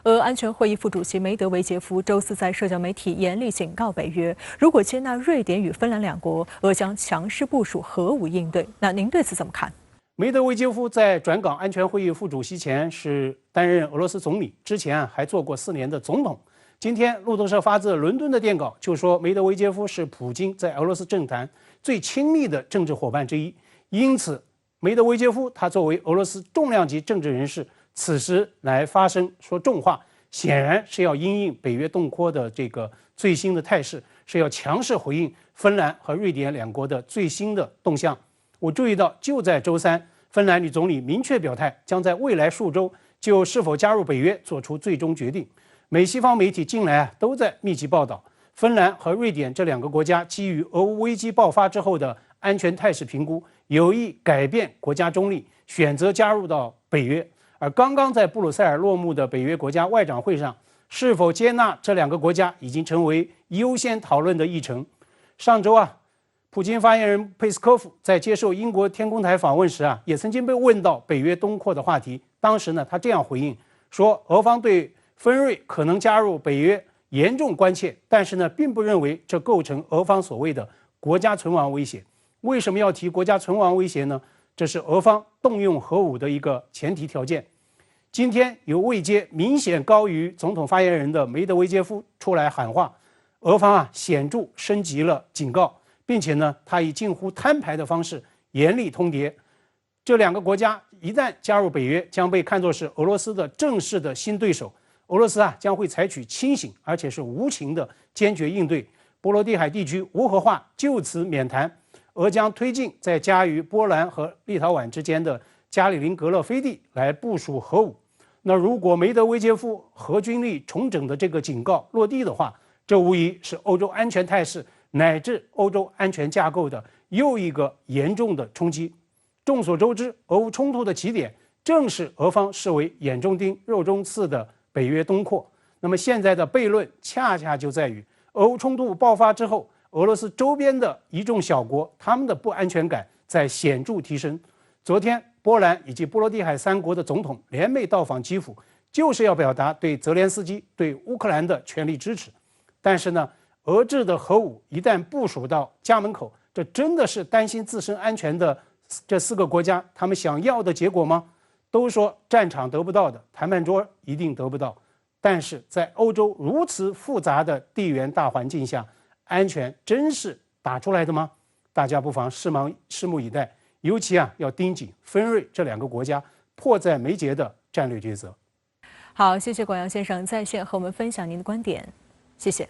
俄安全会议副主席梅德韦杰夫周四在社交媒体严厉警告北约，如果接纳瑞典与芬兰两国，俄将强势部署核武应对。那您对此怎么看？梅德韦杰夫在转岗安全会议副主席前是担任俄罗斯总理，之前还做过4年的总统。今天路透社发自伦敦的电稿就说，梅德韦杰夫是普京在俄罗斯政坛最亲密的政治伙伴之一，因此梅德韦杰夫他作为俄罗斯重量级政治人士，此时来发声说重话，显然是要因应北约东扩的这个最新的态势，是要强势回应芬兰和瑞典两国的最新的动向。我注意到，就在周三，芬兰女总理明确表态，将在未来数周就是否加入北约做出最终决定。美西方媒体近来都在密集报道，芬兰和瑞典这两个国家基于俄乌危机爆发之后的安全态势评估，有意改变国家中立，选择加入到北约。而刚刚在布鲁塞尔落幕的北约国家外长会上，是否接纳这两个国家已经成为优先讨论的议程。上周普京发言人佩斯科夫在接受英国天空台访问时也曾经被问到北约东扩的话题。当时呢，他这样回应说，俄方对芬瑞可能加入北约严重关切，但是呢，并不认为这构成俄方所谓的国家存亡威胁。为什么要提国家存亡威胁呢？这是俄方动用核武的一个前提条件。今天由位阶明显高于总统发言人的梅德韦杰夫出来喊话，俄方显著升级了警告，并且呢，他以近乎摊牌的方式严厉通牒。这两个国家一旦加入北约，将被看作是俄罗斯的正式的新对手。俄罗斯将会采取清醒而且是无情的坚决应对。波罗的海地区无核化就此免谈，俄将推进在加于波兰和立陶宛之间的加里宁格勒飞地来部署核武。那如果梅德韦杰夫核军力重整的这个警告落地的话，这无疑是欧洲安全态势乃至欧洲安全架构的又一个严重的冲击。众所周知，俄乌冲突的起点正是俄方视为眼中钉、肉中刺的北约东扩。那么现在的悖论恰恰就在于，俄乌冲突爆发之后，俄罗斯周边的一众小国，他们的不安全感在显著提升。昨天，波兰以及波罗的海3国的总统联袂到访基辅，就是要表达对泽连斯基、对乌克兰的全力支持。但是呢，俄制的核武一旦部署到家门口，这真的是担心自身安全的这4个国家他们想要的结果吗？都说战场得不到的，谈判桌一定得不到。但是在欧洲如此复杂的地缘大环境下，安全真是打出来的吗？大家不妨拭目以待。尤其要盯紧芬瑞这两个国家迫在眉睫的战略抉择。好，谢谢广阳先生在线和我们分享您的观点，谢谢。